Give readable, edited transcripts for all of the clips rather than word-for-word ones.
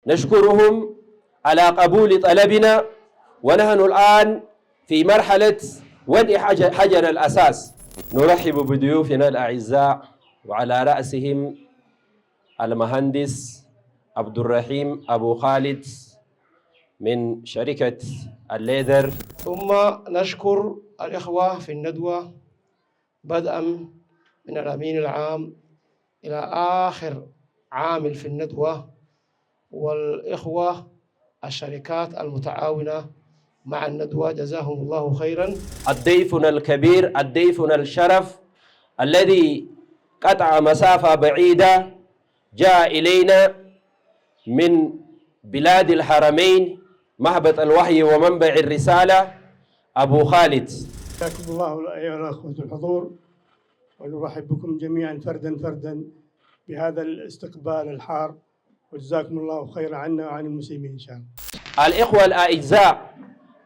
نشكرهم على قبول طلبنا، ونحن الآن في مرحلة وضع حجر الأساس. نرحب بضيوفنا الأعزاء وعلى رأسهم المهندس عبد الرحيم أبو خالد من شركة الليذر. ثم نشكر الإخوة في الندوة بدءا من الأمين العام إلى آخر عامل في الندوة، والإخوة الشركات المتعاونة مع الندوة، جزاهم الله خيرا. ضيفنا الكبير، ضيفنا الشرف الذي قطع مسافة بعيدة جاء إلينا من بلاد الحرمين، مهبط الوحي ومنبع الرسالة، أبو خالد. حياكم الله أيها الأخوة الحضور، ونرحب بكم جميعا فردا فردا بهذا الاستقبال الحار، وجزاكم الله خيرا عنا وعن المسلمين إن شاء الله. الإخوة الأعزاء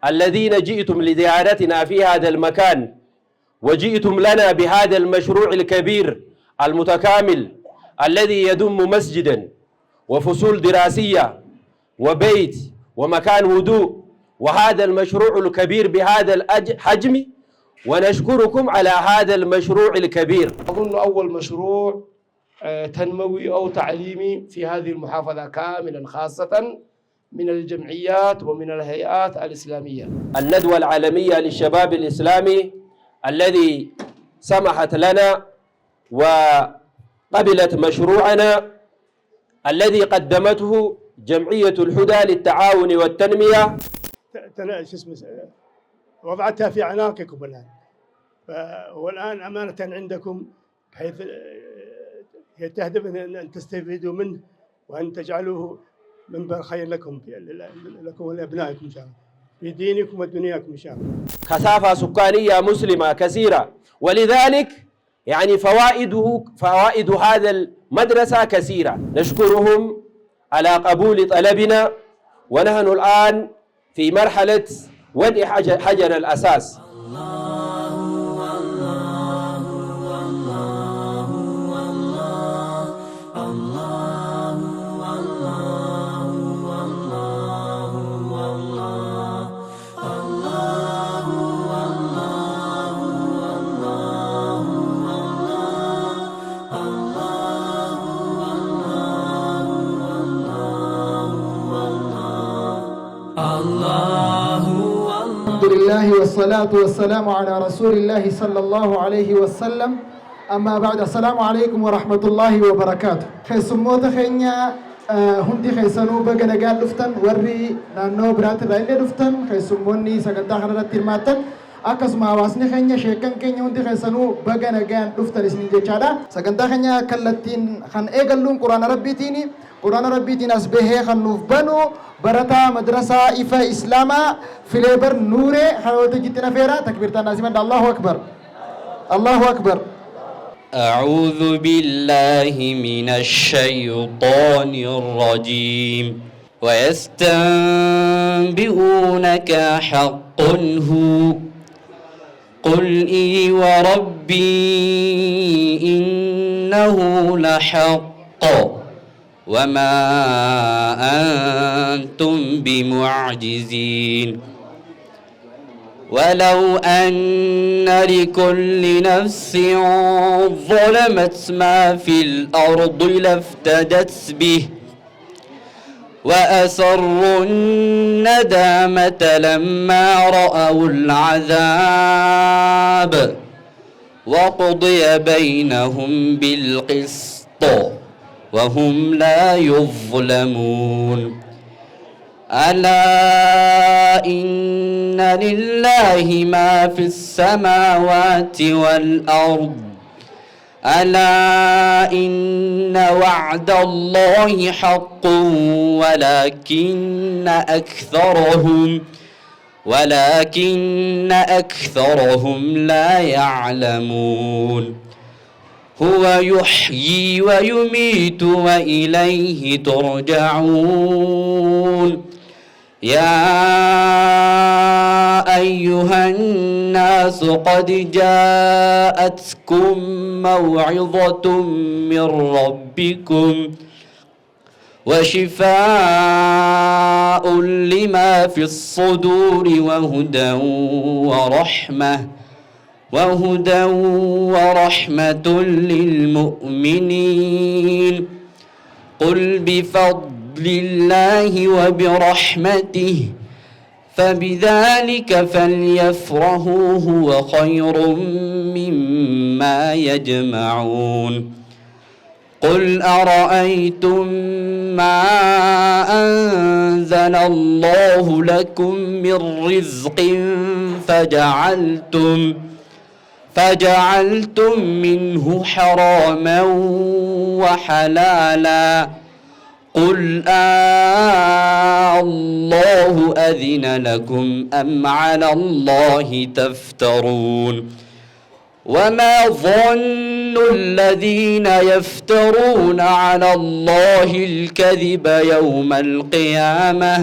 الذين جئتم لزيارتنا في هذا المكان، وجئتم لنا بهذا المشروع الكبير المتكامل الذي يضم مسجدا وفصول دراسية وبيت ومكان وضوء، وهذا المشروع الكبير بهذا الحجم، ونشكركم على هذا المشروع الكبير. أظن أول مشروع تنموي أو تعليمي في هذه المحافظة كاملا، خاصة من الجمعيات ومن الهيئات الإسلامية. الندوة العالمية للشباب الإسلامي الذي سمحت لنا وقبلت مشروعنا الذي قدمته جمعية الهدى للتعاون والتنمية، وضعتها في عناقكم الآن، والآن أمانة عندكم، بحيث تهدف أن تستفيدوا منه وأن تجعلوه منبر خير لكم ولأبنائكم إن شاء الله، في دينكم ودنياكم إن شاء الله. كثافة سكانية مسلمة كثيرة، ولذلك يعني فوائد هذا المدرسة كثيرة. نشكرهم على قبول طلبنا، ونحن الآن في مرحلة وضع حجر الأساس. الحمد لله والصلاة والسلام على رسول الله صلى الله عليه وسلم. أما بعد، السلام عليكم ورحمة الله وبركاته. خيسموت خينيا هندي خيسانو بغا نغال دفتن وري نانو برات رايل دفتن خيسموني سغنتا خنرات تيرماتن akkasuma hawaasni keenya sheekan keenya hundi keessanuu baga nagaan dhuftan isin jechaadha. Sagantaa keenya kallattiin kan eegalluun quraana rabbiitiin as bahee kan nuuf banu barataa madrasaa ifa islaamaa fileebar nuuree hayoota jittina feera. takbirtaan asimadha. Allahu akbar, Allahu akbar. أعوذ بالله من الشيطان الرجيم ويستنبئونك حق هو قل إي وربي إنه لحق وما أنتم بمعجزين ولو أن لكل نفس ظلمت ما في الأرض لافتدت به وأسروا الندامة لما رأوا العذاب وقضي بينهم بالقسط وهم لا يظلمون ألا إن لله ما في السماوات والأرض ألا إن وعد الله حق ولكن أكثرهم لا يعلمون هو يحيي ويميت وإليه ترجعون يا أيها الناس قد جاءتكم موعظة من ربكم وشفاء لما في الصدور وهدى ورحمة للمؤمنين. قل بفضل الله وبرحمته فبذلك فليفرحوا هو خير مما يجمعون. قل أرأيتم ما أنزل الله لكم من رزق فجعلتم منه حراما وحلالا قل الله أذن لكم أم على الله تفترون. وما ظن الذين يفترون على الله الكذب يوم القيامة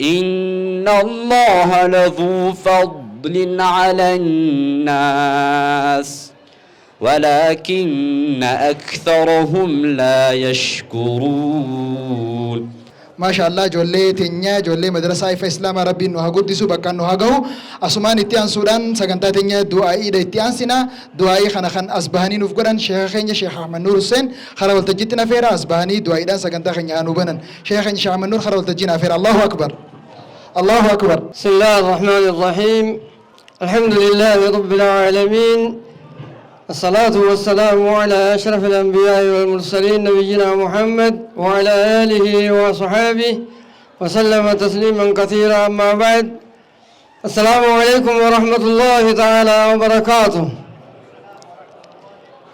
إن الله لذو فضل على الناس ولكن أكثرهم لا يشكرون. ما شاء الله جولي تنيا جولي مدرسة إفا إسلام ربي نوها قدسو بكان نوها قهو أسمان اتيان سودان سغنتا تنيا دعائي دا اتيان سنا دعائي خان أسبهاني نفقران شيخين شيخ أحمد نور حسين خرا والتجيتنا فيرا أسبهاني دعائي دا سغنتا خنيا نوبنن شيخين شيخ أحمد نور خرا والتجينا فيرا. الله أكبر الله أكبر. بسم الله الرحمن الرحيم. الحمد لله رب العالمين، الصلاة والسلام على أشرف الأنبياء والمرسلين نبينا محمد وعلى آله وصحابه وسلم تسليما كثيرا. أما بعد، السلام عليكم ورحمة الله تعالى وبركاته.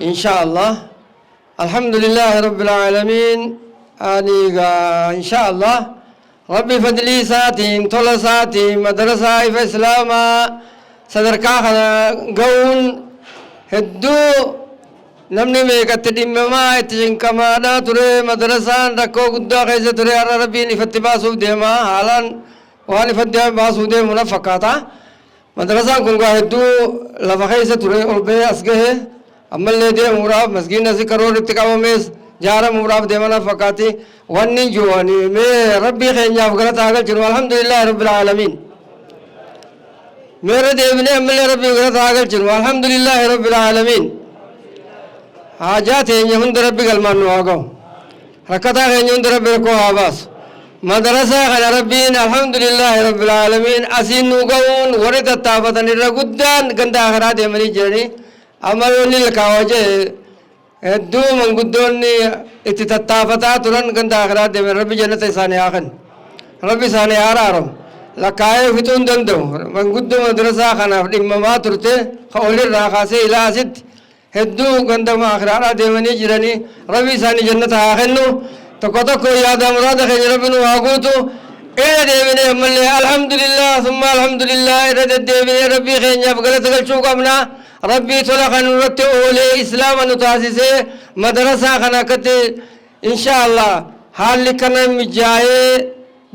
إن شاء الله الحمد لله رب العالمين. إن شاء الله ربي فضلي ساتين طول ساتي مدرسة في إسلام صدركا قون hedduu namni meeqatti dhimmamaa itti cinqamaadhaa ture. madrasaan rakkoo guddaa keessa ture. har'a rabbiin ifatti baasuuf deema. haalaan waan ifatti baasuuf deemu na fakkaata. madrasaan kun gaa hedduu lafa keessa ture ol bahee as gahe ammallee deemuudhaaf masgiinni asii karoorritti qabamees jaaramuudhaaf deema na fakkaati. wanni jiruani mee rabbii keenyaaf galataa galchinu alhamdulillahi rabbil aalamiin. मेरे देवने अमले रब्बी गलत आगल चलो अल्हम्दुलिल्लाह रब्बिल आलमीन. हाजात हैं यहुंद रब्बी गलमान नुआगो रकता हैं यहुंद रब्बी को आवास मदरसा खला रब्बीन अल्हम्दुलिल्लाह रब्बिल आलमीन. असीन नुगौन वरित ताबतन रगुद्दान गंदा आखरात मरी जर्नी अमल नील कावजे दो मंगुद्दोनी इत्तिताबता तुरन गंदा आखरात में रब्बी जन्नत साने आखन रब्बी साने आरारम लकाये फितुन दंदो मंगुद्दो मदरसा खाना डिम्मा तुरते खौलिर राखासे इलासित हेद्दू गंदम आखराना देवनी जिरनी रबी सानी जन्नत आखिन्नु तो को याद मुराद खे रबनु आगुतु ए देवने अमले अल्हम्दुलिल्लाह सुम्मा अल्हम्दुलिल्लाह रद देवने रबी खे जब गलत गलचू कमना रबी तोला खनुरते ओले इस्लाम अनुतासिसे मदरसा खाना कते इंशाअल्लाह हाल लिखना मिजाए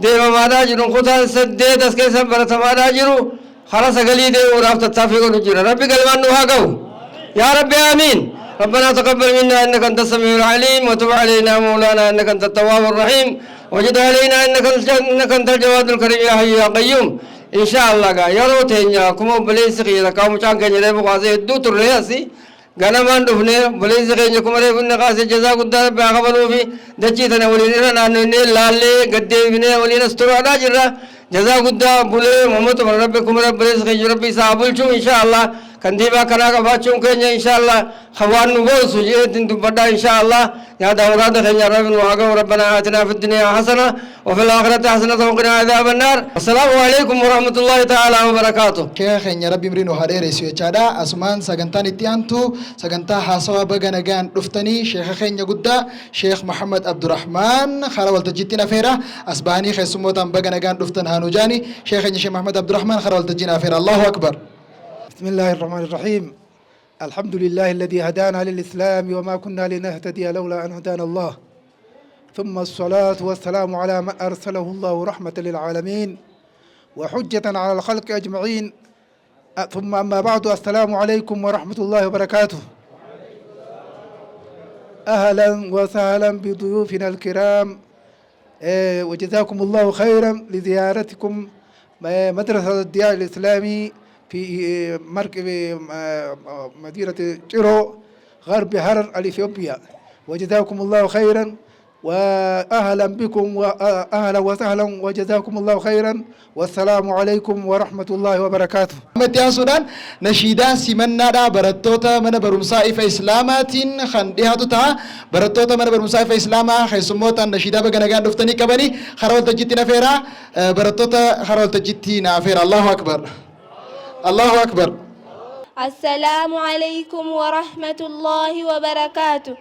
देव मादा जिरो खुदा सद्दे दस के सब बरत मादा जिरो खरा सगली दे और आप तत्साफी को जिरो रब्बी गलवान नुहा गौ या रब्बी आमीन. ربنا تقبل منا انك انت السميع العليم وتب علينا مولانا انك انت التواب الرحيم وجد علينا انك انت الجواد الكريم يا حي يا قيوم. ان شاء الله قا يرو تينيا كوم بليس خير كاو چان کے جے بغازے دو تر رہسی غنمان دفنے بليس خير كوم رے بن قاس جزاك الله بغبلو في دچی تن ولينا نان نے لالے گدے بنے ولينا استرادا جرا جزاك الله بولے محمد ربكم رب بليس خير ربي صاحب چو ان شاء الله कंदीबा करा का बाचों के ने इंशाअल्लाह खवान वो सुजे दिन तो बड़ा इंशाअल्लाह याद औराद है या रब नुआगा रब्बना आतिना फिद दुनिया हसना व फिल आखिरति हसना व क़िना अज़ाबन नार. अस्सलामु अलैकुम व रहमतुल्लाहि तआला व बरकातुहू. Sheikh ya rabbi mrinu hadere siyo chada asman sagantan itiantu saganta hasawa baganagan duftani sheikh khenya gudda sheikh Muhammad Abdurrahman khara wal tajitina fera asbani khaysumotan baganagan duftan hanujani sheikh Muhammad Abdurrahman khara wal tajina fera. Allahu akbar. بسم الله الرحمن الرحيم. الحمد لله الذي هدانا للإسلام وما كنا لنهتدي لولا أن هدانا الله، ثم الصلاة والسلام على من أرسله الله رحمة للعالمين وحجة على الخلق أجمعين. ثم أما بعد، السلام عليكم ورحمة الله وبركاته. أهلا وسهلا بضيوفنا الكرام وجزاكم الله خيرا لزيارتكم مدرسة الضياء الإسلامي في مركب مدينة جيرو غرب هرر الإثيوبيا. وجزاكم الله خيرا وأهلا بكم وأهلا وسهلا وجزاكم الله خيرا والسلام عليكم ورحمة الله وبركاته. متى سودان نشيدا سيمنا دا برتوتا من برمسائف إسلاماتين خندها تتا برتوتا من برمسائف إسلاما خيسموتا نشيدا بغنغان دفتني كبني خرول تجتنا فيرا برتوتا خرول تجتنا فيرا. الله أكبر الله أكبر. السلام عليكم ورحمة الله وبركاته.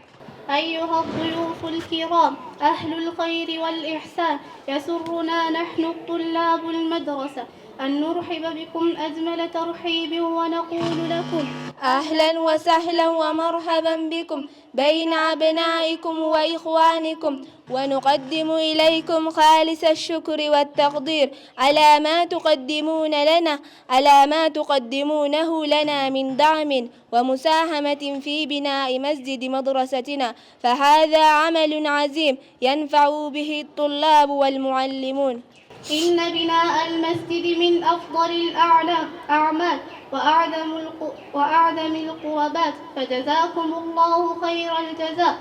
أيها الضيوف الكرام أهل الخير والإحسان، يسرنا نحن الطلاب المدرسة أن نرحب بكم أجمل ترحيب ونقول لكم أهلا وسهلا ومرحبا بكم بين أبنائكم وإخوانكم، ونقدم إليكم خالص الشكر والتقدير على ما تقدمونه لنا من دعم ومساهمة في بناء مسجد مدرستنا، فهذا عمل عظيم ينفع به الطلاب والمعلمون. إن بناء المسجد من أفضل الأعمال وأعظم القربات، فجزاكم الله خير الجزاء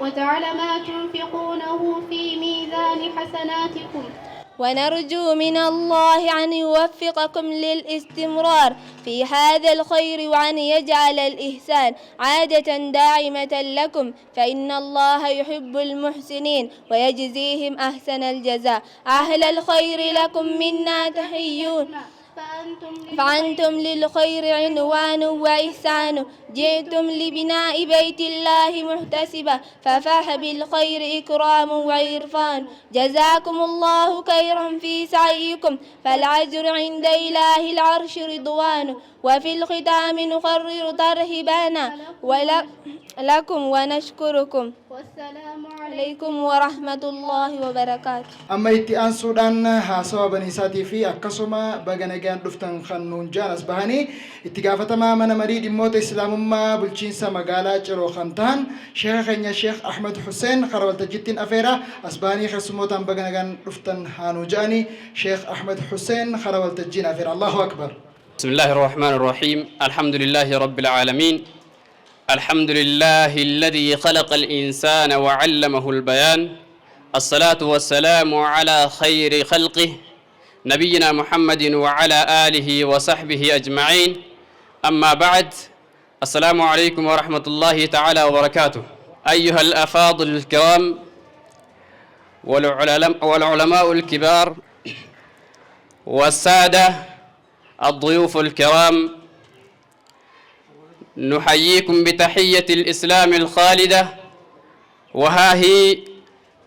وجعل ما تنفقونه في ميزان حسناتكم. ونرجو من الله أن يوفقكم للاستمرار في هذا الخير وأن يجعل الإحسان عادة دائمة لكم، فإن الله يحب المحسنين ويجزيهم أحسن الجزاء. أهل الخير لكم منا تحيون، فأنتم للخير عنوان وإحسان، جئتم لبناء بيت الله محتسبا، ففاح بالخير إكرام وعرفان. جزاكم الله خيرا في سعيكم، فالأجر عند إله العرش رضوان. وفي الختام نقرر ترحيبنا لكم ونشكركم، والسلام عليكم ورحمة الله وبركاته. أما إتيان سودان هاسوا بني ساتي في أكسوما بغنغان دفتن خنون جانس بهاني اتقافة تماما مريد موت إسلام ما بلچينسا مقالا جرو خنتان شيخ خينيا شيخ أحمد حسين خرول تجتين أفيرا أسباني خسموتان بغنغان دفتن هانو جاني شيخ أحمد حسين خرول تجين أفيرا. الله أكبر. بسم الله الرحمن الرحيم. الحمد لله رب العالمين، الحمد لله الذي خلق الإنسان وعلمه البيان، الصلاة والسلام على خير خلقه نبينا محمد وعلى آله وصحبه أجمعين. أما بعد، السلام عليكم ورحمة الله تعالى وبركاته. أيها الأفاضل الكرام والعلماء الكبار والسادة الضيوف الكرام، نحييكم بتحية الإسلام الخالدة، وها هي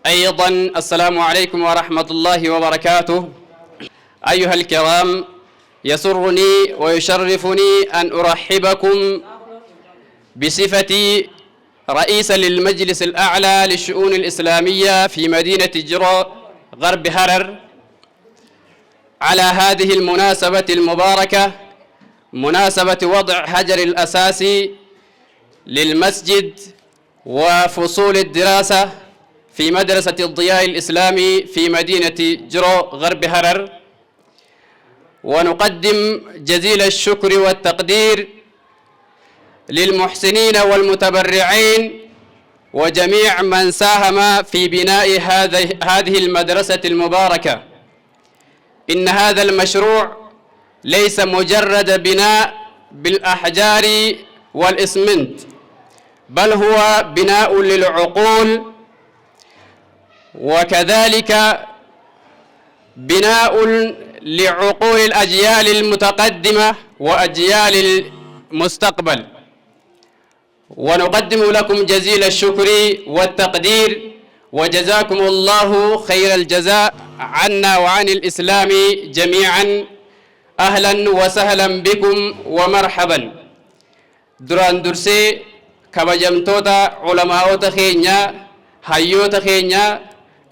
أيضا السلام عليكم ورحمة الله وبركاته. أيها الكرام، يسرني ويشرفني أن أرحبكم بصفتي رئيسا للمجلس الأعلى للشؤون الإسلامية في مدينة جيرو غرب هرر على هذه المناسبة المباركة، مناسبة وضع حجر الأساس للمسجد وفصول الدراسة في مدرسة الضياء الإسلامي في مدينة جيرو غرب هرر. ونقدم جزيل الشكر والتقدير للمحسنين والمتبرعين وجميع من ساهم في بناء هذه المدرسة المباركة. إن هذا المشروع ليس مجرد بناء بالأحجار والإسمنت، بل هو بناء للعقول، وكذلك بناء لعقول الأجيال المتقدمة وأجيال المستقبل. ونقدم لكم جزيل الشكر والتقدير، وجزاكم الله خير الجزاء عنا وعن الإسلام جميعا. أهلا وسهلا بكم ومرحبا. دران درسي كبجمتوتا علماء تخينيا هايو تخينيا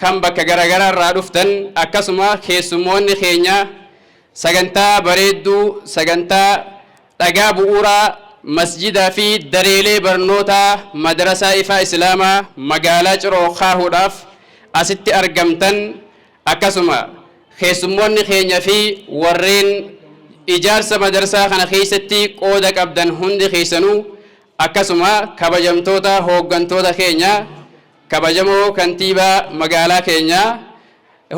كم بك غرغرا رادفتن أكسما خيسمون خينيا سغنتا بريدو سغنتا تغاب أورا مسجد في دريلي برنوتا مدرسة إفا إسلاما مقالة روخاه داف asitti argamtan akkasuma keessummoonni keenya fi warreen ijaarsa madarsaa kana keessatti qooda qabdan hundi keessanuu akkasuma kabajamtoota hooggantoota keenya kabajamoo kantiibaa magaalaa keenya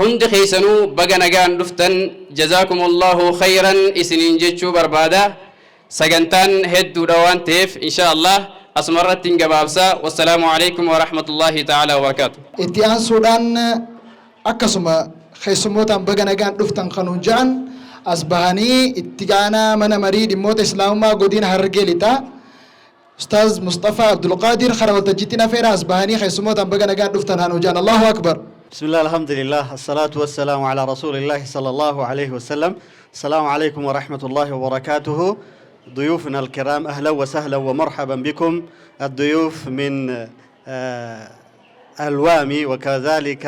hundi keessanuu baga nagaan dhuftan jazaakumullahu khayran isiniin jechuu barbaada. sagantaan hedduudha waan ta'eef insha Allah asmarratti gabaabsa. Wassalaamu alaykum wa rahmatullahi ta'ala wa barakatuh. itti aansuudhaan akkasuma keessummootaan baga nagaan dhuftan kanuun ja'an as bahanii itti aanaa mana marii dhimmoota islaamummaa godina Harargee lixaa Ustaaz Mustafa Abdul Qadir khara waltajjiitti nafeera as bahanii keessummootaan baga nagaan dhuftan kanuun ja'an. Allahu akbar. بسم الله الحمد لله الصلاة والسلام على رسول الله صلى الله عليه وسلم. السلام عليكم ورحمة الله وبركاته. ضيوفنا الكرام أهلا وسهلا ومرحبا بكم. الضيوف من الوامي وكذلك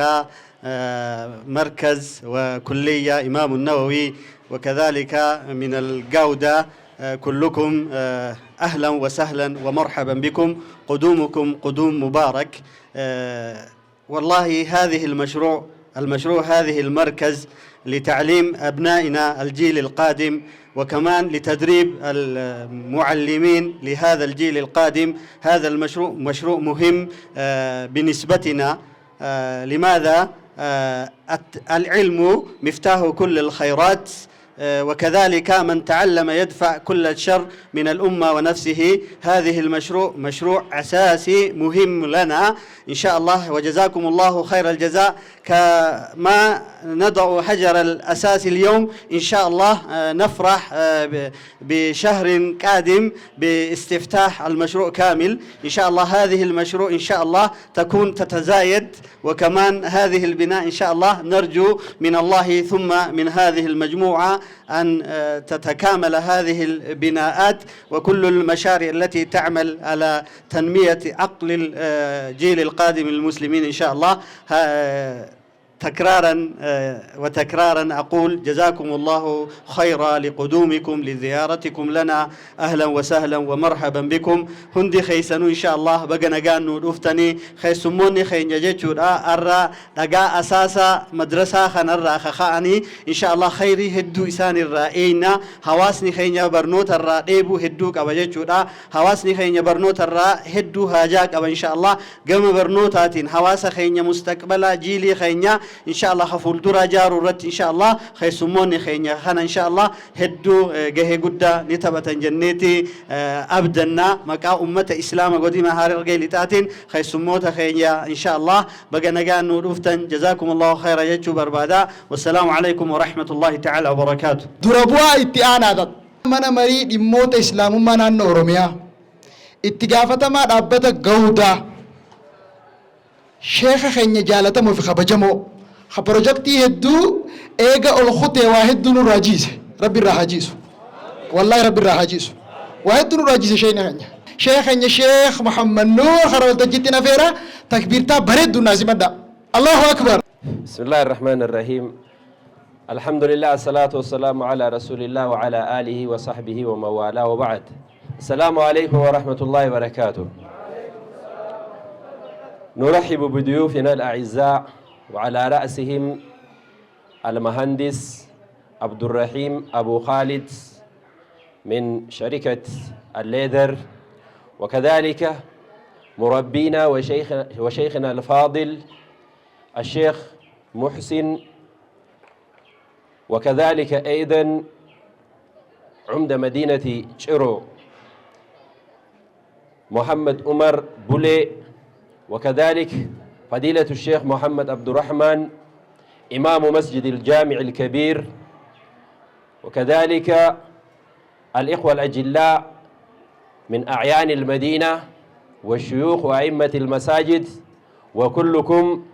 مركز وكلية إمام النووي وكذلك من الجودة كلكم أهلا وسهلا ومرحبا بكم. قدومكم قدوم مبارك. والله هذه المشروع هذه المركز لتعليم أبنائنا الجيل القادم وكمان لتدريب المعلمين لهذا الجيل القادم. هذا المشروع مشروع مهم بنسبتنا. لماذا؟ العلم مفتاح كل الخيرات وكذلك من تعلم يدفع كل الشر من الأمة ونفسه. هذه المشروع مشروع أساسي مهم لنا إن شاء الله وجزاكم الله خير الجزاء. كما نضع حجر الأساس اليوم إن شاء الله نفرح بشهر قادم باستفتاح المشروع كامل إن شاء الله. هذه المشروع إن شاء الله تكون تتزايد وكمان هذه البناء إن شاء الله نرجو من الله ثم من هذه المجموعة أن تتكامل هذه البناءات وكل المشاريع التي تعمل على تنمية عقل الجيل القادم المسلمين إن شاء الله. تكرارا وتكرارا أقول جزاكم الله خيرا لقدومكم لزيارتكم لنا. أهلا وسهلا ومرحبا بكم. هندي خيسنو إن شاء الله بقنا قانو رفتني خيسموني خين جيتشور أرى لقاء أساسا مدرسة خنرى خخاني إن شاء الله خيري هدو إسان الرائينا. هواسني خين برنوت الرائبو هدوك أبا جيتشور هواسني خين برنوت الرا هدو هاجاك أبا إن شاء الله قم برنوتاتين هواسا خين مستقبلا جيلي خين إن شاء الله خفول درا جارو رت إن شاء الله خيسموني خينيا خنا إن شاء الله هدو جه جدا نتبة جنتي أبدنا مكا أمة إسلام قديمة هارل جيلتاتين خيسموتا خينيا إن شاء الله بقى نجان نورفتن. جزاكم الله خيرا يجوا بربادا. والسلام عليكم ورحمة الله تعالى وبركاته. دربوا اتيان هذا من مريد موت إسلام من النورميا اتجافة ما ربط جودة شيخ خينيا جالته مو في خبجمو خبروجكتي هدو إيجا الخطة واحد دون راجيس ربي راجيس والله ربي راجيس واحد دون راجيس شيء خينيا شيخ محمد نور خرج تجتنا فيرا تكبيرتا برد الناس مدا. الله أكبر. بسم الله الرحمن الرحيم. الحمد لله الصلاة والسلام على رسول الله وعلى آله وصحبه وموالاه وبعد. السلام عليكم ورحمة الله وبركاته. نرحب بضيوفنا الأعزاء وعلى رأسهم المهندس عبد الرحيم أبو خالد من شركة الليذر وكذلك مربينا وشيخنا الفاضل الشيخ محسن وكذلك أيضا عمدة مدينة شيرو محمد عمر بولي وكذلك فضيلة الشيخ محمد عبد الرحمن إمام مسجد الجامع الكبير وكذلك الإخوة الأجلاء من أعيان المدينة والشيوخ وأئمة المساجد وكلكم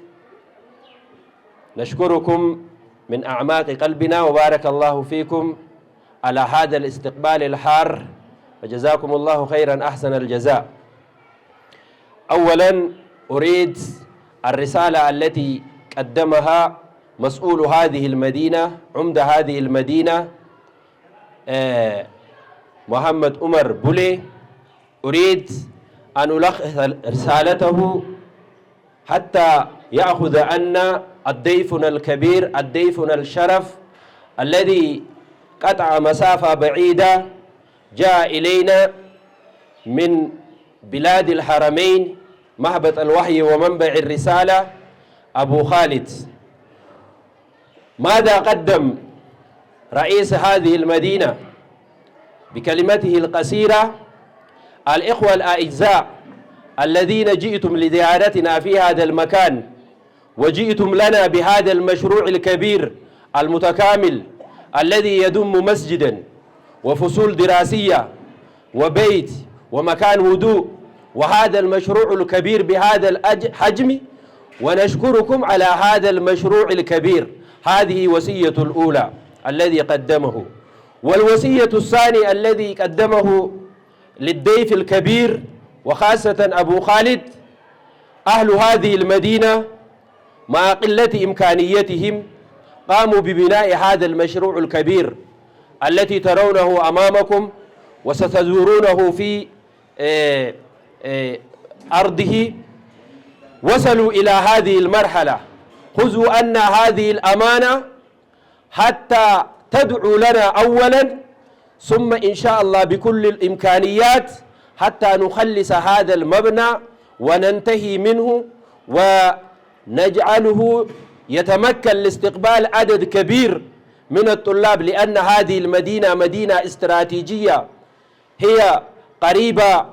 نشكركم من أعماق قلبنا وبارك الله فيكم على هذا الاستقبال الحار وجزاكم الله خيرا أحسن الجزاء. أولا أريد الرسالة التي قدمها مسؤول هذه المدينة عمدة هذه المدينة محمد عمر بولي. أريد أن ألخص رسالته حتى يأخذ عنا الضيفنا الكبير، الضيفنا الشرف الذي قطع مسافة بعيدة جاء إلينا من بلاد الحرمين مهبط الوحي ومنبع الرسالة، أبو خالد. ماذا قدم رئيس هذه المدينة بكلمته القصيرة؟ الإخوة الأعزاء الذين جئتم لزيارتنا في هذا المكان وجئتم لنا بهذا المشروع الكبير المتكامل الذي يضم مسجدا وفصول دراسية وبيت ومكان وضوء، وهذا المشروع الكبير بهذا الحجم، ونشكركم على هذا المشروع الكبير. هذه وصية الأولى الذي قدمه. والوصية الثانية الذي قدمه للضيف الكبير وخاصة أبو خالد، أهل هذه المدينة مع قلة إمكانيتهم قاموا ببناء هذا المشروع الكبير التي ترونه أمامكم وستزورونه في أرضه. وصلوا إلى هذه المرحلة. خذوا أن هذه الأمانة حتى تدعو لنا أولا، ثم إن شاء الله بكل الإمكانيات حتى نخلص هذا المبنى وننتهي منه ونجعله يتمكن لاستقبال عدد كبير من الطلاب، لأن هذه المدينة مدينة استراتيجية، هي قريبة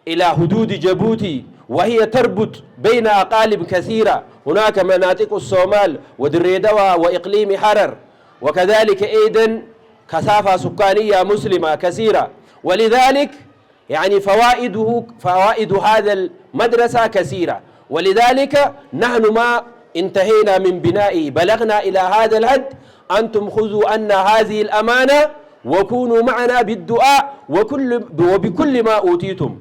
إلى حدود جيبوتي، وهي تربط بين أقاليم كثيرة. هناك مناطق الصومال ودريدوا وإقليم حرر، وكذلك أيضا كثافة سكانية مسلمة كثيرة. ولذلك يعني فوائد هذا المدرسة كثيرة، ولذلك نحن ما انتهينا من بنائه، بلغنا إلى هذا الحد. أنتم خذوا أن هذه الأمانة وكونوا معنا بالدعاء وبكل ما أوتيتم.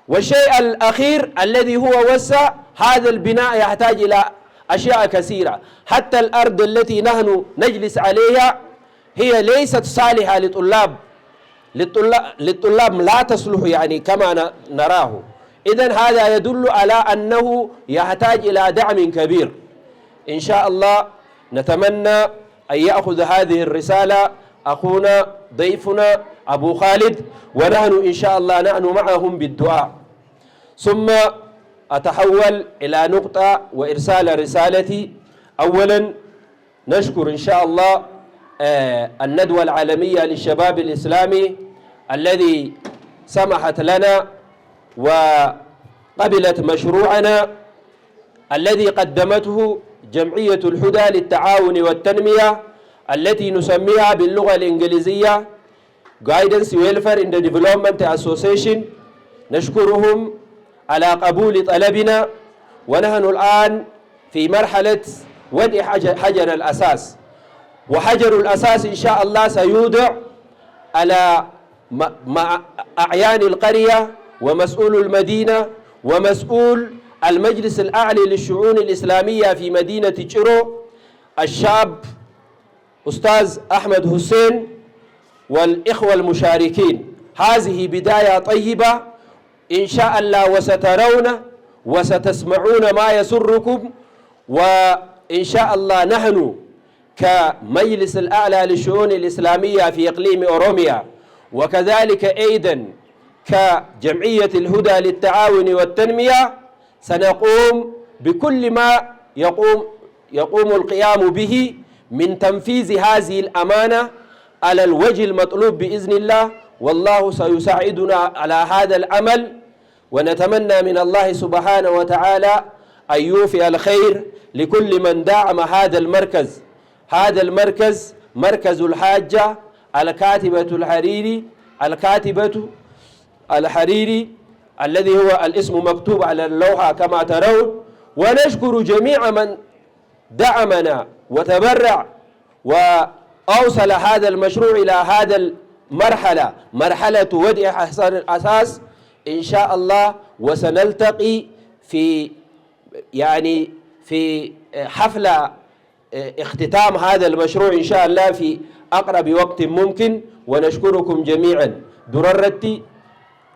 والشيء الأخير الذي هو وسع هذا البناء يحتاج إلى أشياء كثيرة. حتى الأرض التي نحن نجلس عليها هي ليست صالحة للطلاب لا تصلح يعني كما نراه. إذن هذا يدل على أنه يحتاج إلى دعم كبير. إن شاء الله نتمنى أن يأخذ هذه الرسالة أخونا ضيفنا أبو خالد، ونحن إن شاء الله نحن معهم بالدعاء. ثم أتحول إلى نقطة وإرسال رسالتي. أولا نشكر إن شاء الله الندوة العالمية للشباب الإسلامي الذي سمحت لنا وقبلت مشروعنا الذي قدمته جمعية الهدى للتعاون والتنمية التي نسميها باللغة الإنجليزية Guidance Welfare in the Development Association. نشكرهم على قبول طلبنا، ونحن الآن في مرحلة وضع حجر الأساس، وحجر الأساس إن شاء الله سيوضع على مع أعيان القرية ومسؤول المدينة ومسؤول المجلس الأعلى للشؤون الإسلامية في مدينة تشيرو الشاب أستاذ أحمد حسين والإخوة المشاركين. هذه بداية طيبة إن شاء الله، وسترون وستسمعون ما يسركم. وإن شاء الله نحن كمجلس الأعلى للشؤون الإسلامية في إقليم أوروميا، وكذلك أيضا كجمعية الهدى للتعاون والتنمية، سنقوم بكل ما يقوم القيام به من تنفيذ هذه الأمانة على الوجه المطلوب بإذن الله، والله سيساعدنا على هذا العمل. ونتمنى من الله سبحانه وتعالى أن يوفي الخير لكل من دعم هذا المركز. هذا المركز مركز الحاجة الكاتبة الحريري الذي هو الاسم مكتوب على اللوحة كما ترون. ونشكر جميع من دعمنا وتبرع وأوصل هذا المشروع إلى هذا المرحلة، مرحلة وضع حجر الأساس إن شاء الله. وسنلتقي في حفلة اختتام هذا المشروع إن شاء الله في أقرب وقت ممكن. ونشكركم جميعا. دررتي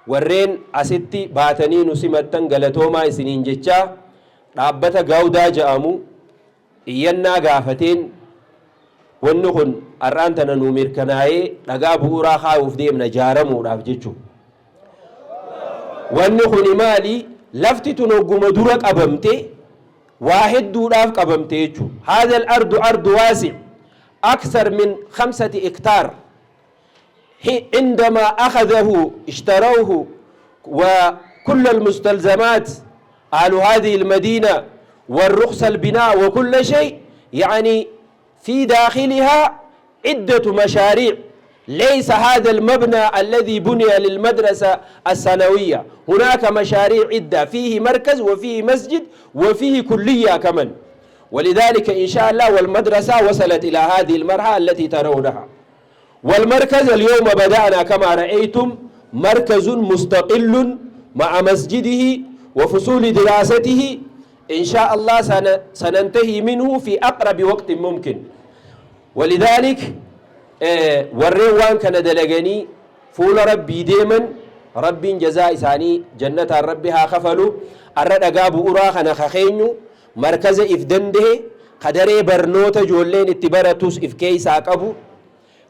ورين أستي باتنين سمتن غلطوما سنين جتشا dhaabbata gaawdaa jedhamu iyyannaa gaafateen wanni kun har'aan tana nuu mirkanaa'ee dhagaa bu'uuraa kaa'uuf deemna jaaramuudhaaf jechuudha. wanni kun maali lafti tun hogguma dura qabamte waa hedduudhaaf qabamte jechuudha. هذا الأرض أرض واسع أكثر من 5 هكتار. عندما أخذه اشتروه وكل المستلزمات أهل هذه المدينة والرخص البناء وكل شيء، يعني في داخلها عدة مشاريع. ليس هذا المبنى الذي بني للمدرسة الثانوية، هناك مشاريع عدة، فيه مركز وفيه مسجد وفيه كلية كمان. ولذلك إن شاء الله والمدرسة وصلت إلى هذه المرحلة التي ترونها. والمركز اليوم بدأنا كما رأيتم مركز مستقل مع مسجده وفصول دراسته، إن شاء الله سننتهي منه في أقرب وقت ممكن. ولذلك والروان كان دلقني فول ربي ديما ربي جزاء ثاني جنة ربها خفلوا الرد أقابوا أراخنا خخينيو مركز إفدنده قدري برنوت جولين اتبارتوس إفكيس عقبو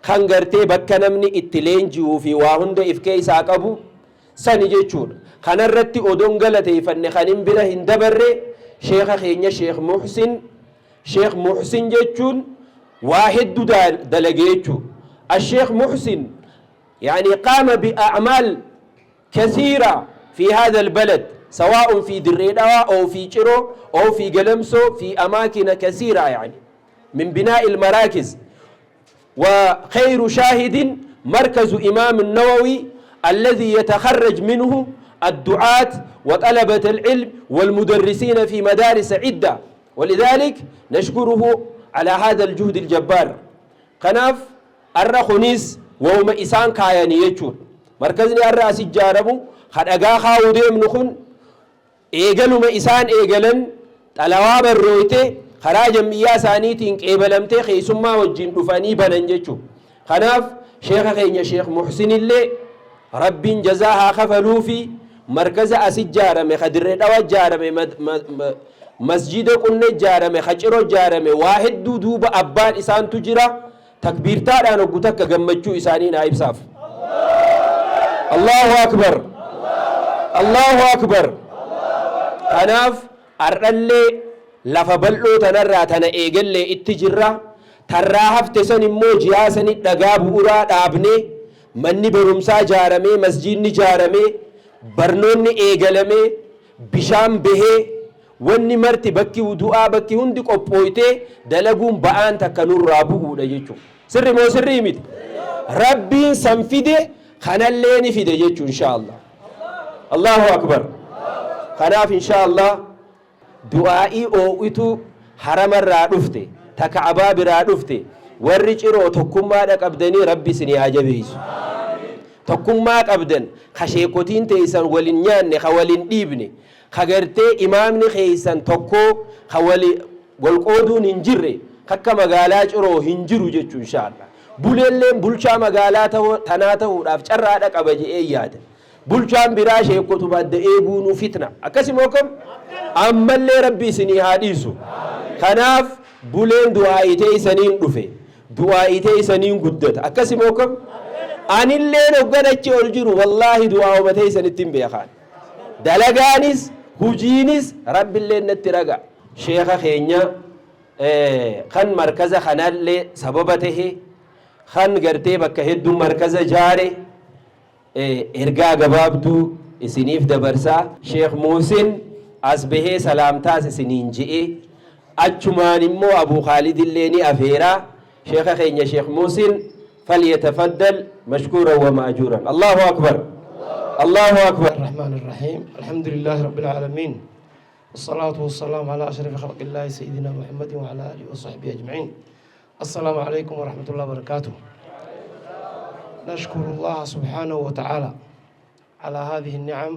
kan gartee bakka namni itti leenji'uu fi waa hunda if keeysaa qabu sani jechuudha. kanarratti odoon galateeffanne kanin bira hin dabarre sheekha keenya sheekh muhsin jechuun waa hedduu dalage jechuudha. الشيخ محسن يعني قام بأعمال كثيرة في هذا البلد، سواء في دريدة أو في شرو أو في قلمسو، في أماكن كثيرة يعني من بناء المراكز. وخير شاهد مركز إمام النووي الذي يتخرج منه الدعاة وطلبة العلم والمدرسين في مدارس عدة، ولذلك نشكره على هذا الجهد الجبار. قناف الرخنيس وهم إسان كاياني يجون مركزني الرأس الجاربو خد أقاخا وديم نخن إيقلوا ما إسان إيقلن تلواب الرويتي خراج مياه سانيتين إيبلمتي خيسما وجين دفاني بننججو. خناف شيخ خيني شيخ محسن اللي رب جزاها خفلو في مركز أسج جارمي خدر دوا جارمي مسجد قلنا جارمي خجرو جارمي واحد دوب أبان إسان تجرا تكبير تارا نقطك جمجو إسانين عيب صاف. الله أكبر الله أكبر. خناف أرلي lafa bal'oo tanarraa tana eegallee itti jirra. tarraa hafte san immoo jihaasani dhagaa bu'uuraa dhaabnee manni barumsaa jaaramee masjiidni jaaramee barnoonni eegalamee bishaan bahee wanni marti bakki wudu'aa bakki hundi qophooytee dalaguun ba'aan takka nurraa bu'uudha jechuudha. sirri moo sirrii miti? rabbiin san fide kanallee ni fide jechuudha inshaallah. allahu akbar. kanaaf inshaallah du'aa'ii oo'itu haramarraa dhufte taka'abaa biraa dhufte warri ciroo tokkummaadha qabdanii rabbi isinii haa jabeessu. tokkummaa qabdan ka sheekotiin teeysan walin nyaanne ka walin dhiibne ka gartee imaamni keeysan tokkoo ka walqooduun hin jirre kakka magaalaa ciroo hin jiru jechuu inshaallah. buleelleen bulchaa magaalaa tanaa ta'uudhaaf carraadha qaba je'ee yaada. bulchaan biraa sheekotu badda eeguunu fitna akkasimoo kam ammallee rabbi isinii haa dhiisu. kanaaf buleen du'aa'itee isaniin dhufe du'aa'itee isaniin guddata akkasimoo kam anilleen hogganachi ol jiru wallaahi du'aa umatee isanittiin beekaan dalagaanis hujiinis rabbiilleen natti raga. sheekha keenya kan markaza kanallee sababa tahe kan gartee bakka hedduun markaza jaare ergaa gabaabduu isiniif dabarsaa. sheekh muusin as bahee salaamtaas isiniin je'e achumaan immoo abuu khaalid illee ni afeeraa. sheekha keenya sheekh muusin فليتفضل مشكورا ومأجورا. الله أكبر الله أكبر. الرحمن الرحيم الحمد لله رب العالمين والصلاة والسلام على أشرف خلق الله سيدنا محمد وعلى آله وصحبه أجمعين. السلام عليكم ورحمة الله وبركاته. نشكر الله سبحانه وتعالى على هذه النعم،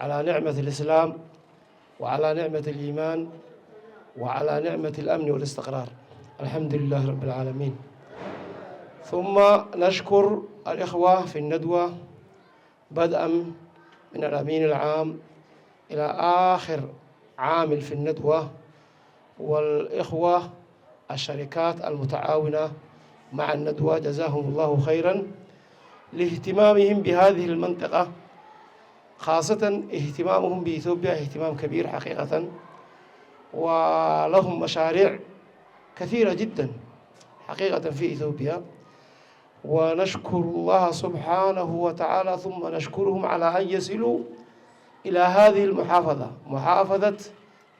على نعمة الإسلام وعلى نعمة الإيمان وعلى نعمة الأمن والاستقرار. الحمد لله رب العالمين. ثم نشكر الإخوة في الندوة بدءا من الأمين العام إلى آخر عامل في الندوة والإخوة الشركات المتعاونة مع الندوة جزاهم الله خيرا لاهتمامهم بهذه المنطقة، خاصة اهتمامهم بإثيوبيا اهتمام كبير حقيقة، ولهم مشاريع كثيرة جدا حقيقة في إثيوبيا، ونشكر الله سبحانه وتعالى ثم نشكرهم على أن يصلوا إلى هذه المحافظة، محافظة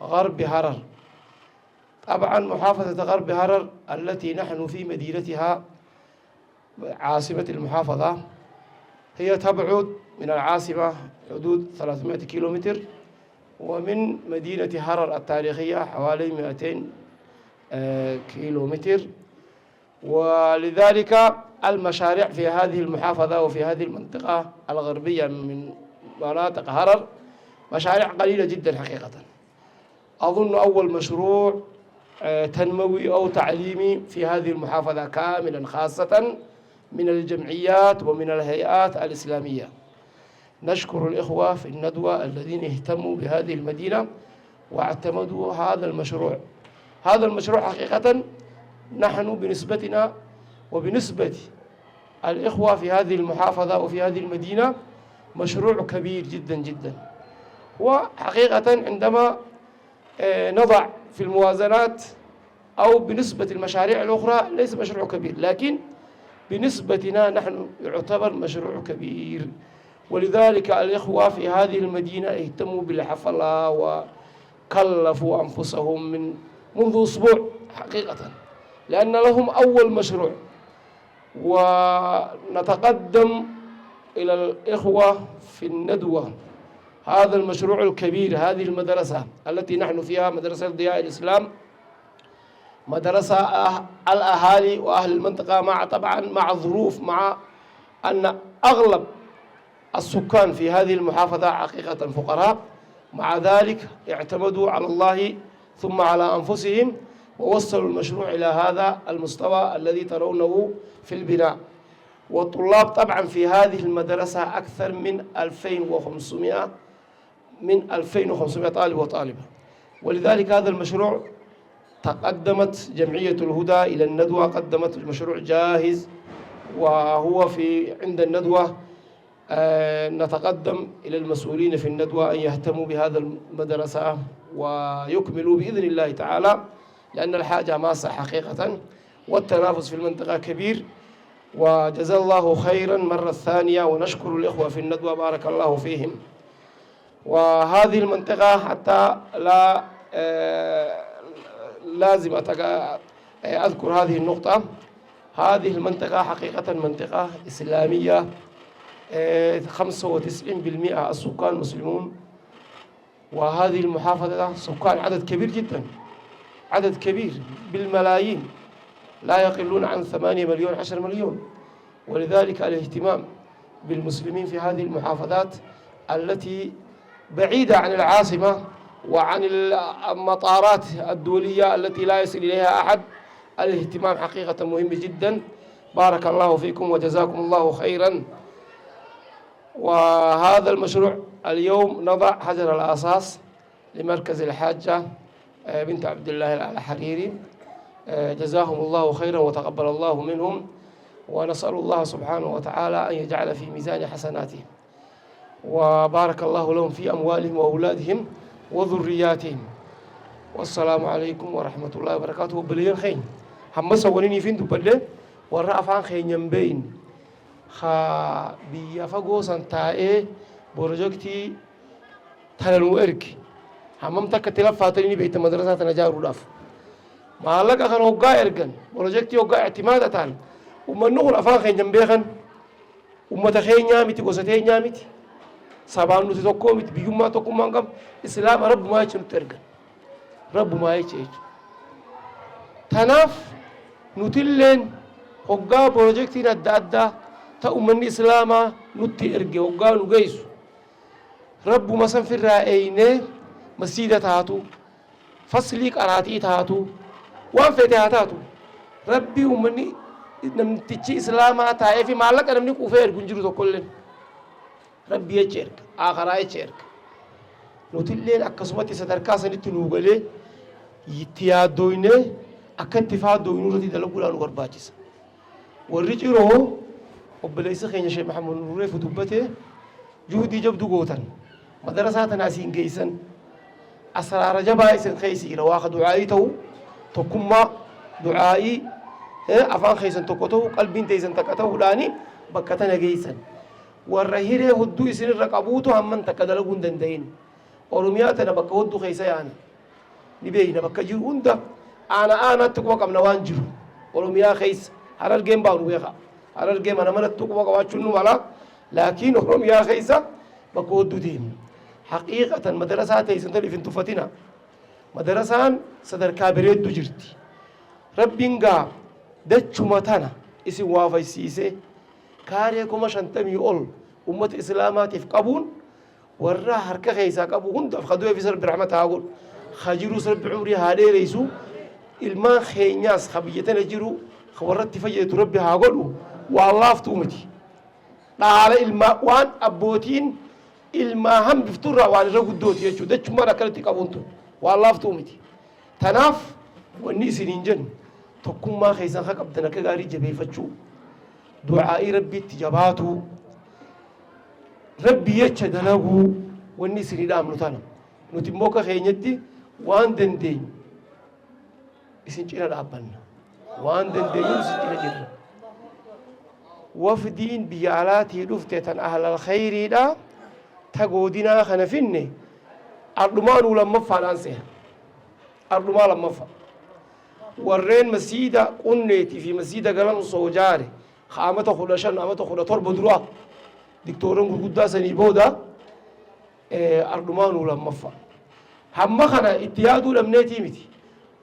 غرب هرر. طبعا محافظة غرب هرر التي نحن في مدينتها عاصمة المحافظة هي تبعد من العاصمة حدود 300 كيلومتر، ومن مدينة هرر التاريخية حوالي 200 كيلومتر، ولذلك المشاريع في هذه المحافظة وفي هذه المنطقة الغربية من مناطق هرر مشاريع قليلة جدا حقيقة. أظن أول مشروع تنموي أو تعليمي في هذه المحافظة كاملا، خاصة من الجمعيات ومن الهيئات الإسلامية. نشكر الإخوة في الندوة الذين اهتموا بهذه المدينة واعتمدوا هذا المشروع. هذا المشروع حقيقة نحن بنسبتنا وبنسبة الإخوة في هذه المحافظة وفي هذه المدينة مشروع كبير جدا جدا، وحقيقة عندما نضع في الموازنات أو بنسبة المشاريع الأخرى ليس مشروع كبير، لكن بنسبتنا نحن يعتبر مشروع كبير. ولذلك الإخوة في هذه المدينة اهتموا بالحفلة وكلفوا أنفسهم منذ أسبوع حقيقة، لأن لهم أول مشروع. ونتقدم إلى الإخوة في الندوة هذا المشروع الكبير، هذه المدرسة التي نحن فيها مدرسة ضياء الإسلام، مدرسة الأهالي وأهل المنطقة مع الظروف، مع أن أغلب السكان في هذه المحافظة حقيقة فقراء، مع ذلك اعتمدوا على الله ثم على أنفسهم ووصلوا المشروع إلى هذا المستوى الذي ترونه في البناء. والطلاب طبعا في هذه المدرسة أكثر من 2500 طالب وطالبة، ولذلك هذا المشروع تقدمت جمعية الهدى إلى الندوة، قدمت المشروع جاهز وهو عند الندوة. نتقدم إلى المسؤولين في الندوة أن يهتموا بهذا المدرسة ويكملوا بإذن الله تعالى، لأن الحاجة ماسة حقيقة والتنافس في المنطقة كبير. وجزا الله خيرا مرة ثانية، ونشكر الإخوة في الندوة بارك الله فيهم. وهذه المنطقة حتى لا لازم أذكر هذه النقطة، هذه المنطقة حقيقة منطقة إسلامية، 95% السكان مسلمون، وهذه المحافظة سكان عدد كبير جدا، عدد كبير بالملايين، لا يقلون عن 8 مليون 10 مليون. ولذلك الاهتمام بالمسلمين في هذه المحافظات التي بعيدة عن العاصمة وعن المطارات الدولية التي لا يصل إليها أحد، الاهتمام حقيقة مهم جدا. بارك الله فيكم وجزاكم الله خيرا. وهذا المشروع اليوم نضع حجر الأساس لمركز الحاجة بنت عبد الله الحريري، جزاهم الله خيرا وتقبل الله منهم، ونسأل الله سبحانه وتعالى أن يجعل في ميزان حسناتهم، وبارك الله لهم في أموالهم وأولادهم وذرياتهم. والسلام عليكم ورحمة الله وبركاته. بلين خين هم سووني فين تبلي والرأفان خين ينبين خا بيفقو سنتائي بروجكتي تنلو إرك همم تكتلا فاتريني بيت مدرسة تنجارو داف ما لك أخن وقا إركن بروجكتي وقا اعتمادتان ومن نقول أفان خين ينبيخن ومتخين نعمتي قصتين نعمتي سبحان الله تقومت بيوم ما تقوم مانكم إسلام رب ما يشون ترجع رب ما يشيء تناف نتيلن هقا بروجكتنا دادا تأمني إسلاما نتي إرجع هقا نجيس رب ما سنفر رأينه مسجد تهاتو فصليك أراتي تهاتو وانفتح تهاتو ربي أمني نمتشي إسلاما تايفي مالك أنا مني كوفير بنجرو تقولن ربي يشارك آخر يشارك nutilleen akkasumatti sadarkaa sanitti nuu galee itti yaaddoyne akka itti faaddoynu irratti dalaguudhaan nu barbaachisa. Warri ciroo obboleessa keenya Sheekh Mahamud Nuureef dubbate juhudii jabdu gootan madarasaa tana asiin geessan asraara jabaa isin keessiira waa du'aa'ii ta'u tokkummaa du'aa'ii afaan keessan tokko ta'u qalbiin teessan takka ta'uudhaani bakka tana geessan warra hiree hudduu isinirra qabuutu hamman takka dalaguu hin danda'in oromiyaa tana bakka hudduu keessa yaana ni beeyna bakka jiru hunda aanaatti quba qabna waan jiru oromiyaa keessa harargeen baanu beeka harargee mana manatti quba qabaachuun nu mala laakiin oromiyaa keessa bakka hudduu deemna haqiiqatan madarasaa teessan tan ifin tuffatina madarasaan sadarkaa bareeddu jirti rabbiin gaa dachuma tana isin waafaysiise kaaree 50 ol ummata islaamaatiif qabuun warra harka keessaa qabu hundaaf kaduu fi rabbi rahmata haa godhu hajiru rabbi umrii haa dheereysu ilmaan keenyaas habiyyatana jiru warratti fayyadu rabbi haa godhu waan laaftuu miti dhaala ilmaa waan abbootiin ilmaa hambifturraa waan irra guddooti jechuudha dachumaan akkanatti qabuuntu waan laaftuu miti tanaaf wanni isiniin jennu tokkummaa keessan haa qabdan akka gaarii jabeeffachuu du'aa'ii rabbiitti jabaatu rabbi jecha dalaguu wanni isinii dhaamnu tana nuti immoo akka keenyatti waan dandeenyu isin cina dhaabbanna waan dandeenyu isin cina jirra wafdiin biyya alaatii dhufte tan ahlal khayriidha ta godinaa kana finne ardhumaanuu lammaffaadhaan seena ardhumaa lammaffaa warreen masjiida qunneetii fi masjiida galan soojaare amata 15 amata 17 duraa diktooran gurguddaa sanii booda ardhumaanuu lammaffaa hamma kana itti yaaduu dhabneetii miti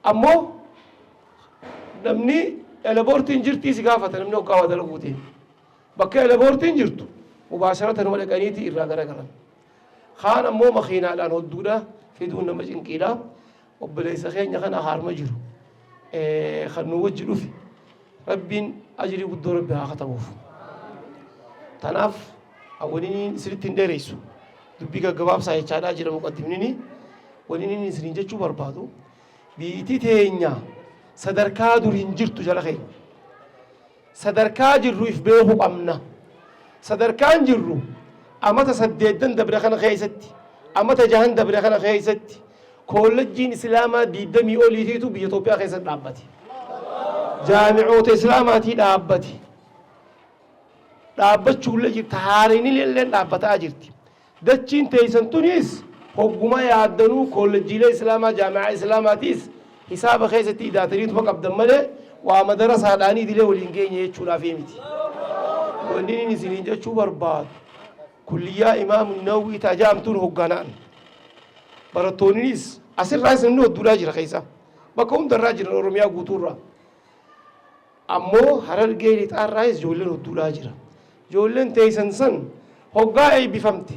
ammoo namni eleeboortiin jirtii si gaafata namni hoggaa waa dalaguutiin bakka eleeboortiin jirtu mubaasharatan wal dhaqaniitii irraa garagaran kaan ammoo makiinaadhaan hodduudha fiduun nama cinqiidha obboleessa keenya kana haarma jiru kan nu wajji dhufi rabbiin ajrii guddoo rabbi haa katabuuf tanaaf awwaliin isinitti hin dheereysu dubbii gaggabaabsaa jechaadhaa jira muqaddimnini waliin isiniin jechuu barbaadu biitii teenya sadarkaa dur hin jirtu jala keenya sadarkaa jirru if beekuu qabna sadarkaan jirru amata 8 dabre kana keessatti amata 6 dabre kana keessatti koolleejjiin islaamaa 20 oliitiitu biyya Itoophiyaa keessatti dhaabbate jaami'oota islaamaatii dhaabbate dhaabbachuullee jirti haariinillee dhaabbataa jirti dachiin teessan tunis hogguma yaaddanuu koolleejjiilee islaamaa jaami'aa islaamaatiis hisaaba keessatti idaataniituma qabdan malee waa madarasaadhaanii idilee waliin geenye jechuudhaaf miti wanni isiniin jechuu barbaadu kulliyaa imaamu Nawwii tajaamtuun hogganaan barattoonnis asirraa isin hodduudhaa jira keessa bakka hundarraa jiran oromiyaa guutuurraa ammoo harargee lixaarraayis ijoolleen hodduudhaa jira ijoolleen teessan san hoggaa eebbifamte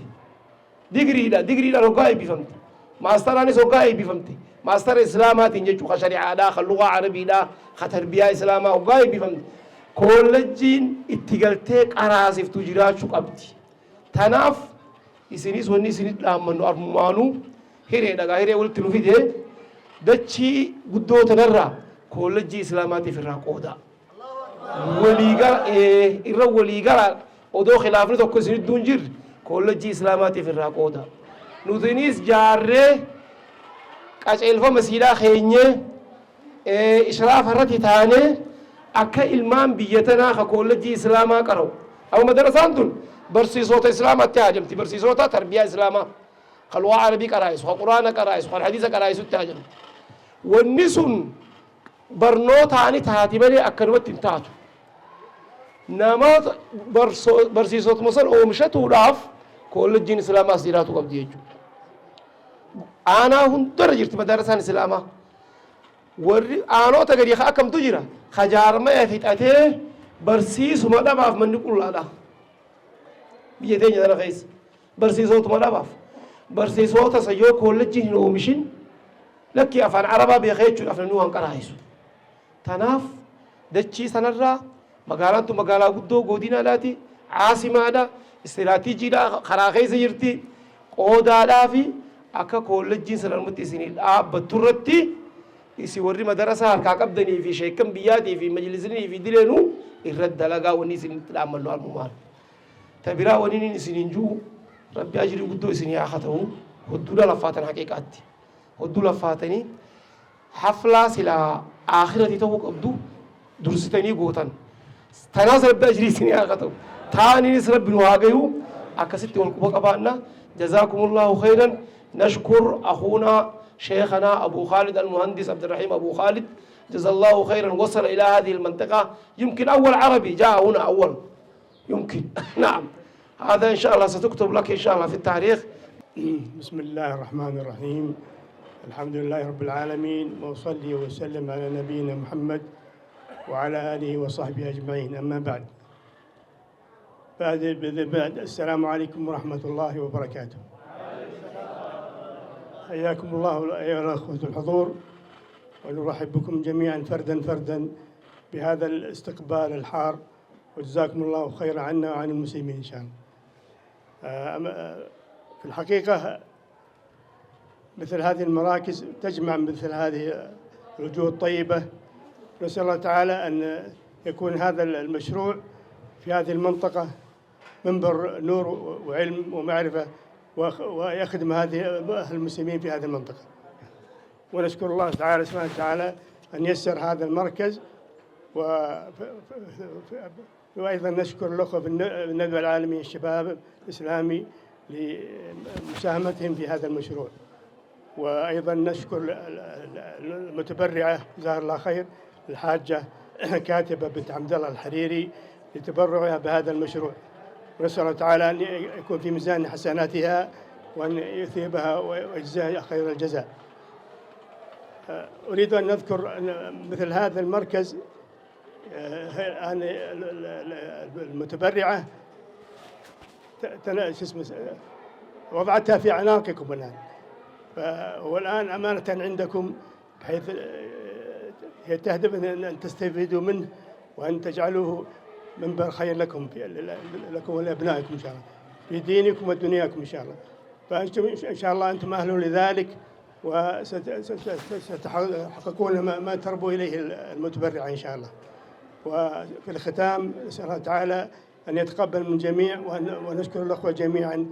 digriidhaan hoggaa eebbifamte maastaraanis hoggaa eebbifamte maastara islaamaatiin jechuu ka shari'aadhaa ka lugaa arabiidhaa ka tarbiyaa islaamaa hoggaa eebbifamte koolleejjiin itti galtee qaraasiftu jiraachuu qabdi tanaaf isinis wanni isinitti dhaammannu armumaanuu hiree dhagaa hiree walitti nu fide dachii guddoo tanarraa koolleejjii islaamaatiif irraa qooda irra waliigala odoo khilaafni tokko isinitti hin jirre koolleejjii islaamaatiif irraa qooda nutinis jaarree qaceelfama siidaa keenyee ishraaf irratti taanee akka ilmaan biyya tanaa ka koolleejjii islaamaa qara'u amma madarasaan tun barsiisota islaamaatti haajamti barsiisota tarbiyaa islaamaa ka lugaa arabii qaraa'isu ka quraana qaraa'isu ka hadiisa qaraa'isutti haajamti wanni sun barnootaani taati malee akkanumatti hin taatu namoota barsiisotuma san oomishatuudhaaf koolleejjiin islaamaas jiraatu qabdi jechuudha aanaa hundarra jirti madarasaan islaamaa warri aanota gadi akkamtu jira kajaarmaya fixatee barsiisuma dhabaaf manni qullaadha biyya teenya tana keessa barsiisotuma dhabaaf barsiisota sayyoo koolleejjiin hin oomishin lakki afaan arabaa beekee jechuudhaaf namni waan qaraa'isu tanaaf dachii sanarraa magaalaan tun magaalaa guddoo godinaadhaati caasimaadha istiraatiijiidha karaa keessa jirti qoodaadhaa fi akka koolleejjiin sanarmatti isinii dhaabbattu irratti isi warri madarasa harkaa qabdanii fi sheekan biyyaatii fi majlisanii fi dileenu irratti dalagaa wanni isinitti dhaammannu almumaan tabiraa wanni isiniin juu rabbi ajrii guddoo isinii haa ta'u hodduudha laffaatan haqiiqaatti hodduu laffaatanii haflaa silaa aakhirati ta'uu qabdu dursitanii gootan tanaas rabbi ajrii isinii haa ta'u taaniinis rabbi nu haa gayu akkasitti wal quba qabaanna jazakumullahu khayran نشكر أخونا شيخنا أبو خالد المهندس عبد الرحيم أبو خالد جزا الله خيرا وصل إلى هذه المنطقة يمكن أول عربي جاء هنا أول يمكن نعم هذا إن شاء الله ستكتب لك إن شاء الله في التاريخ. بسم الله الرحمن الرحيم الحمد لله رب العالمين وأصلي وسلم على نبينا محمد وعلى آله وصحبه أجمعين أما بعد السلام عليكم ورحمة الله وبركاته. حياكم الله أيها الأخوة الحضور ونرحب بكم جميعا فردا فردا بهذا الاستقبال الحار وجزاكم الله خيرا عنا وعن المسلمين إن شاء الله. في الحقيقة مثل هذه المراكز تجمع مثل هذه الوجوه الطيبة نسأل الله تعالى أن يكون هذا المشروع في هذه المنطقة منبر نور وعلم ومعرفة ويخدم هذه المسلمين في هذه المنطقة. ونشكر الله تعالى سبحانه وتعالى أن يسر هذا المركز وأيضا نشكر الأخوة في الندوة العالمية الشباب الإسلامي لمساهمتهم في هذا المشروع. وأيضا نشكر المتبرعة جزاها الله خير الحاجة كاتبة بنت عبد الله الحريري لتبرعها بهذا المشروع. ونسأل الله تعالى أن يكون في ميزان حسناتها وأن يثيبها ويجزاها خير الجزاء. أريد أن نذكر أن مثل هذا المركز المتبرعة وضعتها في عناقكم الآن والآن أمانة عندكم بحيث هي تهدف أن تستفيدوا منه وأن تجعلوه منبر خير لكم ولأبنائكم إن شاء الله في دينكم ودنياكم إن شاء الله. فأنتم إن شاء الله أنتم أهل لذلك وستحققون ما تربوا إليه المتبرع إن شاء الله. وفي الختام نسأل الله تعالى أن يتقبل من الجميع ونشكر الأخوة جميعا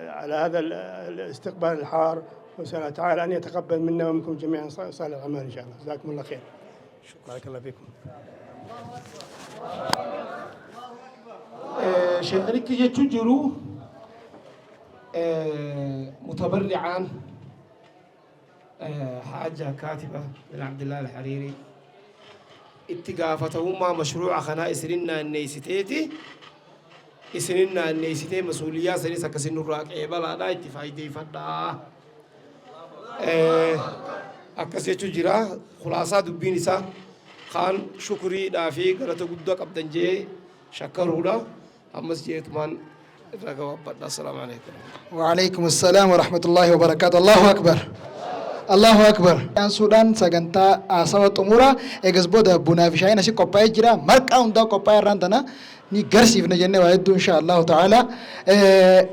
على هذا الاستقبال الحار ونسأل الله تعالى أن يتقبل منا ومنكم جميعا صالح الأعمال إن شاء الله. جزاكم الله خير. بارك الله فيكم. شيخانك يتجرو متبرعان حاجة كاتبة من عبد الله الحريري اتقافتهما مشروع خنا إسرنا النيستيتي إسرنا النيستي مسؤولية سنسا كسن الراك إبلا لا اتفايدي فدا أكسي تجرا خلاصة دبين إسا خان شكري دافي قرأت قدوك أبدنجي شكرولا أمس جيتمان السلام عليكم. وعليكم السلام ورحمة الله وبركاته. الله أكبر الله أكبر. Yang Sudan saganta asawat umura egas boda buna fishay nasi kopay jira marka unda kopay rantana ni garsif na jenne waedu inshallah taala.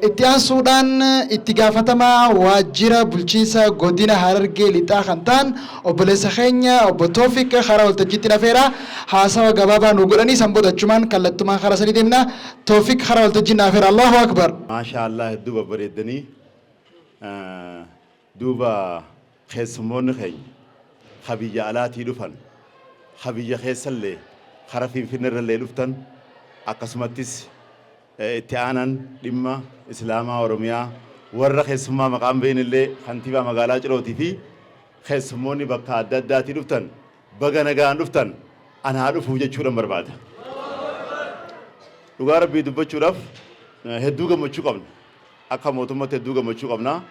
Itian Sudan itigafatama wajira bulchisa godina Hararge lita khantan obbolesa khenya obotofik kharawal tajitina fera hasawa gababa nugulani samboda chuman kallatuma kharasani demna tofik kharawal tajina fera. Allahu Akbar. Masha Allah duba baredani duba خيسمون خي خبيجة علاتي لفن خبيجة خيسلة خرفين في النر اللي لفتن أقسمتيس تيانن لما إسلاما وروميا ورا خيسما مقام بين اللي خنتيبا مقالات روتي في خيسموني بقى داتي لفتن بقى نجان لفتن أنا أعرف وجه شورا مربادا لغار بيدوب شورف هدوغا مشوكم أكا موتومت هدوغا مشوكمنا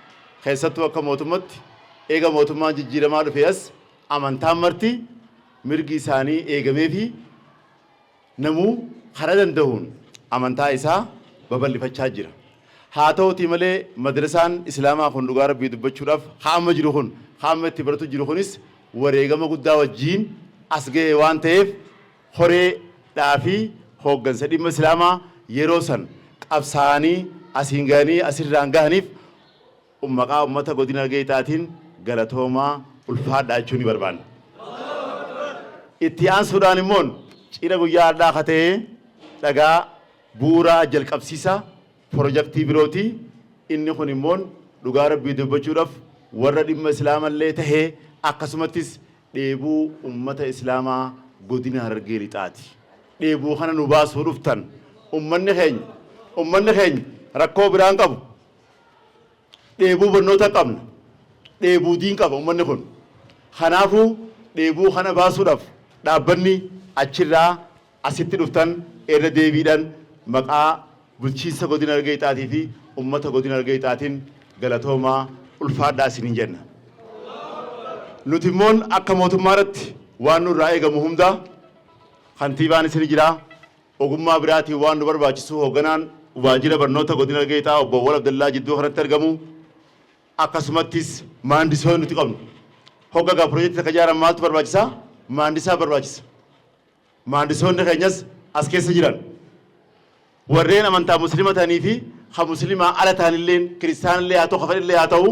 خيساتو أكا موتومت eega mootummaan jijjiiramaa dhufees amantaan marti mirgi isaanii eegamee fi namuu hara danda'uun amantaa isaa babal'ifachaa jira. Haa ta'uutii malee madrasaan islaamaa kun dhugaa rabbii dubbachuudhaaf haama jiru kun haama itti baratu jiru kunis wareegama guddaa wajjiin as ga'e waan ta'eef horeedhaa fi hooggansa dhimma islaamaa yeroo san qabsaa'anii asiin gahanii asirraan gahaniif ummaqaa ummata godina argeetaatiin galatoomaa ulfaadhaa jechuun ni barbaanna. Itti aansuudhaan immoo cidha guyyaa addaa katee dhagaa bu'uuraa jalqabsiisa pirojektii birooti. Inni kun immoo dhugaa rabbii dubbachuudhaaf warra dhimma islaamallee tahee akkasumattis dheebuu ummata islaamaa godina Harargee lixaati. Dheebuu kana nu baasuu dhuftan ummanni keenya rakkoo biraan qabu. Dheebuu barnoota qabna. Dheebuu diin qaba ummanni kun. Kanaafuu dheebuu kana baasuudhaaf dhaabbanni achirraa asitti dhuftan irra deebiidhaan maqaa bulchiinsa godina Harargee lixaatii fi ummata godina Harargee lixaatiin galatoomaa ulfaadhaa isiniin jenna. Nuti immoo akka mootummaatti waan nurraa eegamu hunda kantiibaan isin jira ogummaa biraatiin waan nu barbaachisu hoogganaan waajjira barnoota godina Harargee lixaa obbo Awwal Abdallaa jidduu kanatti argamu akkasumattis maandisoonni nuti qabnu hoggagaa piroojeektii akka ijaaran maaltu barbaachisa? Maandisaa barbaachisa. Maandisoonni keenyas as keessa jiran warreen amantaa musliima ta'anii fi ha musliimaa ala ta'anillee kiristaanillee haa ta'u kafalillee haa ta'u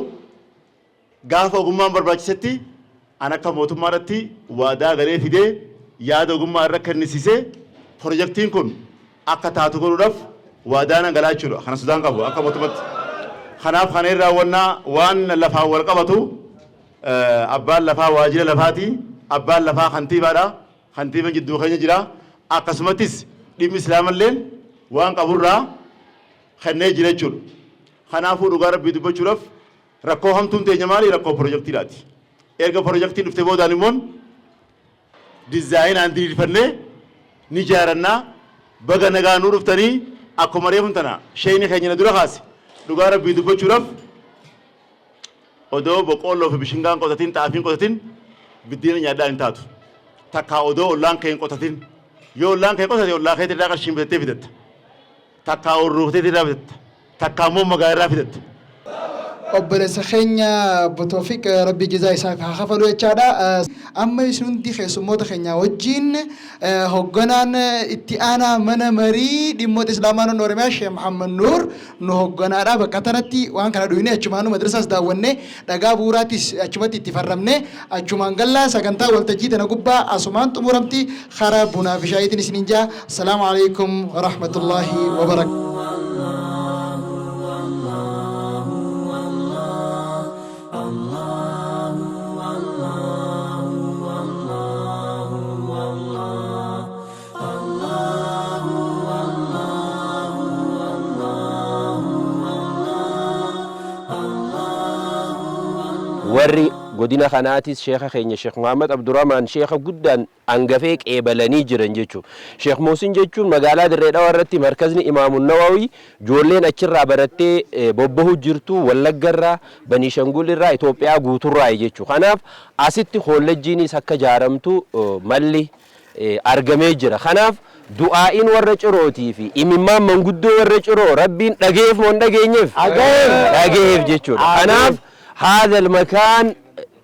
gaafa ogummaan barbaachisetti an akka mootummaadhaatti waadaa galee fidee yaada ogummaa irra kennisiisee pirojektiin kun akka taatu godhuudhaaf waadaa nan galaa jechuudha. Kana sodaan qabu akka mootummaatti. Kanaaf kana irraa waan lafaan wal qabatu abbaan lafaa waajjira lafaati. Abbaan lafaa kantiibaadha. Kantiibaan jidduu keenya jira. Akkasumattis dhimmi islaamallee waan qaburraa kennee jira jechuudha. Kanaafuu dhugaa rabbii dubbachuudhaaf rakkoo hamtuun teenya maali? Rakkoo pirojektiidhaati. Erga pirojektiin dhuftee boodaan immoo diizaayinaan diriirfannee ni ijaarannaa baga nagaa nuu dhuftanii akkuma reefun tana sheeyni keenya na dura kaase dhugaa rabbii dubbachuudhaaf odoo boqqoolloo fi bishingaan qotatiin xaafiin qotatiin biddeena nyaadhaan hin taatu. Takkaa odoo ollaan kee hin qotatin yoo ollaan kee qotate ollaa keetii irraa qarshiin bitattee fidatta. Takkaa urruuftee irraa fidatta. Takkaa immoo magaa irraa fidatta. obboleessa keenya Tawfiiq rabbi jazaa isaaf haa kafalu jechaadha. Amma isin hundi keessummoota keenya wajjin hoogganaan itti aanaa mana marii dhimmoota islaamaa naannoo Oromiyaa Sheekh Muhammad Nuur nu hoogganaadha. Bakka kanatti waan kana dhuyne achumaan madrasaas daawwanne dhagaa bu'uuraattis achumatti itti farramne achumaan gallaa sagantaa waltajjii tana gubbaa asumaan xumuramti karaa bunaa fi shaayitiin isiniin jaa. Assalaamu alaikum wa rahmatullahi wa barakatuh. warri godina kanaatis sheekha keenya Sheekh Muhammad Abdurrahman sheekha guddaan angafee qeebalanii jiran jechuudha. Sheekh Muusin jechuun magaalaa Dirree Dhawaa irratti markazni Imaamun Nawawi ijoolleen achirraa barattee bobbahu jirtu Wallaggarraa, Baniishangulirraa, Itoophiyaa guuturraa jechuudha. Kanaaf asitti koolleejjiinis akka ijaaramtu malli argamee jira. Kanaaf du'aa'iin warra cirootii fi imimmaan manguddoo warra ciroo rabbiin dhageef moo hin dhageenyeef? Dhageef jechuudha. Kanaaf هذا المكان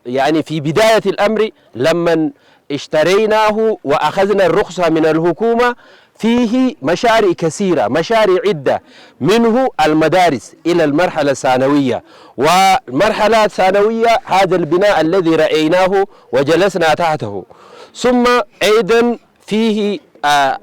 يعني في بداية الأمر لما اشتريناه وأخذنا الرخصة من الحكومة فيه مشاريع كثيرة، مشاريع عدة، منه المدارس إلى المرحلة الثانوية، والمرحلة الثانوية هذا البناء الذي رأيناه وجلسنا تحته، ثم أيضا فيه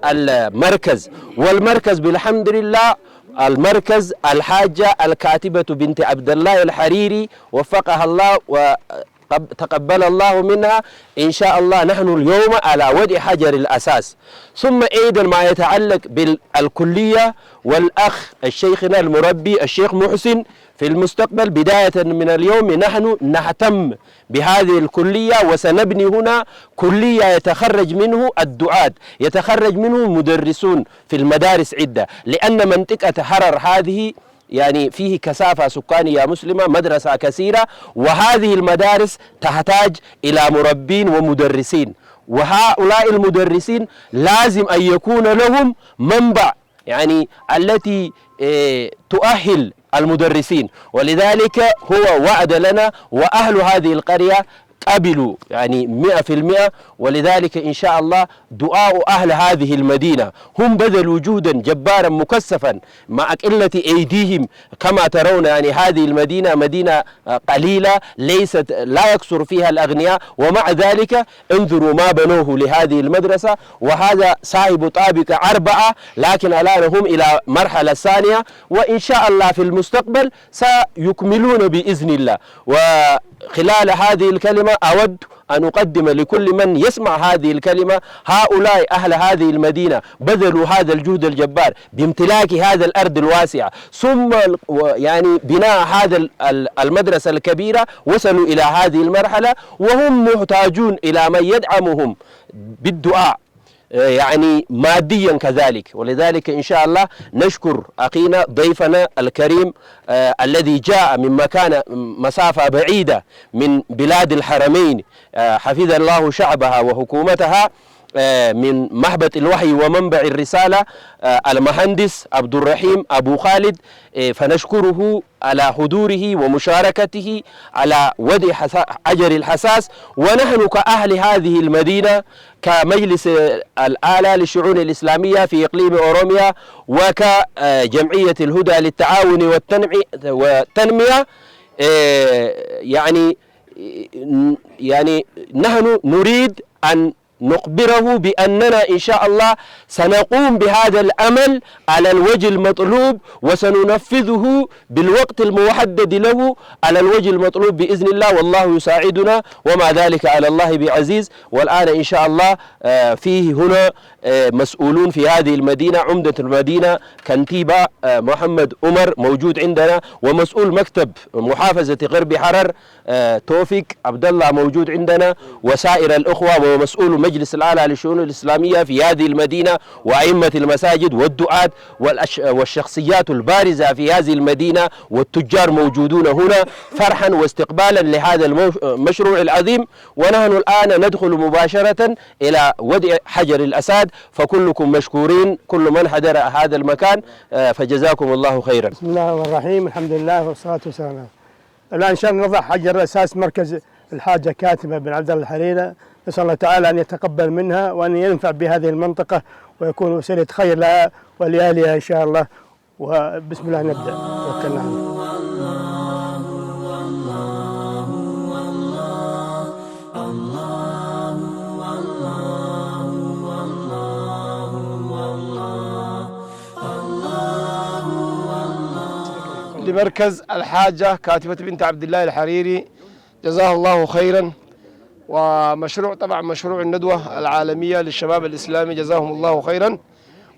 المركز، والمركز بالحمد لله المركز الحاجة الكاتبة بنت عبد الله الحريري وفقها الله وتقبل الله منها إن شاء الله. نحن اليوم على وضع حجر الأساس. ثم أيضا ما يتعلق بالكلية والأخ الشيخنا المربي الشيخ محسن في المستقبل بداية من اليوم نحن نهتم بهذه الكلية وسنبني هنا كلية يتخرج منه الدعاة، يتخرج منه مدرسون في المدارس عدة، لأن منطقة حرر هذه يعني فيه كثافة سكانية مسلمة، مدرسة كثيرة، وهذه المدارس تحتاج إلى مربين ومدرسين، وهؤلاء المدرسين لازم أن يكون لهم منبع يعني التي تؤهل المدرسين، ولذلك هو وعد لنا وأهل هذه القرية قبلوا يعني 100%. ولذلك إن شاء الله دعاء أهل هذه المدينة، هم بذلوا جهدا جبارا مكثفا مع قلة أيديهم. كما ترون يعني هذه المدينة مدينة قليلة ليست لا يكثر فيها الأغنياء، ومع ذلك انظروا ما بنوه لهذه المدرسة. وهذا صاحب طابق 4، لكن الآن هم إلى مرحلة ثانية، وإن شاء الله في المستقبل سيكملون بإذن الله. وخلال هذه الكلمة أود أن أقدم لكل من يسمع هذه الكلمة، هؤلاء أهل هذه المدينة بذلوا هذا الجهد الجبار بامتلاك هذا الأرض الواسعة، ثم يعني بناء هذا المدرسة الكبيرة وصلوا إلى هذه المرحلة، وهم محتاجون إلى من يدعمهم بالدعاء يعني ماديا كذلك. ولذلك إن شاء الله نشكر أخينا ضيفنا الكريم الذي جاء من مكان مسافة بعيدة من بلاد الحرمين، حفظ الله شعبها وحكومتها، من محبة الوحي ومنبع الرسالة، المهندس عبد الرحيم أبو خالد. فنشكره على حضوره ومشاركته على وضع حجر الحساس. ونحن كأهل هذه المدينة كمجلس الآلة للشؤون الإسلامية في إقليم أوروميا وكجمعية الهدى للتعاون والتنمية يعني نحن نريد أن نخبره بأننا إن شاء الله سنقوم بهذا العمل على الوجه المطلوب، وسننفذه بالوقت المحدد له على الوجه المطلوب بإذن الله، والله يساعدنا وما ذلك على الله بعزيز. والآن إن شاء الله فيه هنا مسؤولون في هذه المدينة، عمدة المدينة كنتيبة محمد عمر موجود عندنا، ومسؤول مكتب محافظة غرب حرر توفيق عبد الله موجود عندنا، وسائر الأخوة ومسؤول مجلس الأعلى للشؤون الإسلامية في هذه المدينة، وأئمة المساجد والدعاة والشخصيات البارزة في هذه المدينة والتجار موجودون هنا فرحا واستقبالا لهذا المشروع العظيم. ونحن الآن ندخل مباشرة إلى وضع حجر الأساد، فكلكم مشكورين كل من حضر هذا المكان، فجزاكم الله خيرا. بسم الله الرحمن الرحيم، الحمد لله والصلاة والسلام. الآن إن شاء الله نضع حجر أساس مركز الحاجة كاتبة بن عبد الله الحريرة، نسأل الله تعالى أن يتقبل منها وأن ينفع بهذه المنطقة ويكون وسيلة خير لها ولأهلها إن شاء الله. وبسم الله نبدأ، توكلنا على الله. لمركز الحاجة كاتبة بنت عبد الله الحريري جزاه الله خيرا، ومشروع طبعا مشروع الندوة العالمية للشباب الإسلامي جزاهم الله خيرا.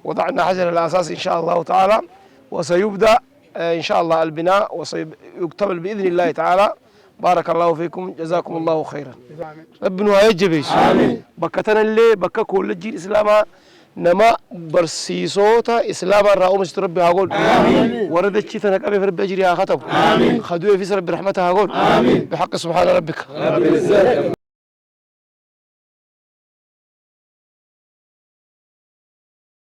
وضعنا حجر الأساس إن شاء الله تعالى، وسيبدأ إن شاء الله البناء وسيكتمل بإذن الله تعالى. بارك الله فيكم، جزاكم الله خيرا. ربنا يجبش بكتنا اللي بكا كل جيل إسلاما نما برسيسوتا إسلاما رأومس ربي هقول ورد الشيطان أبي في ربي أجري خطب خدوه في رب رحمته هقول بحق سبحان ربك.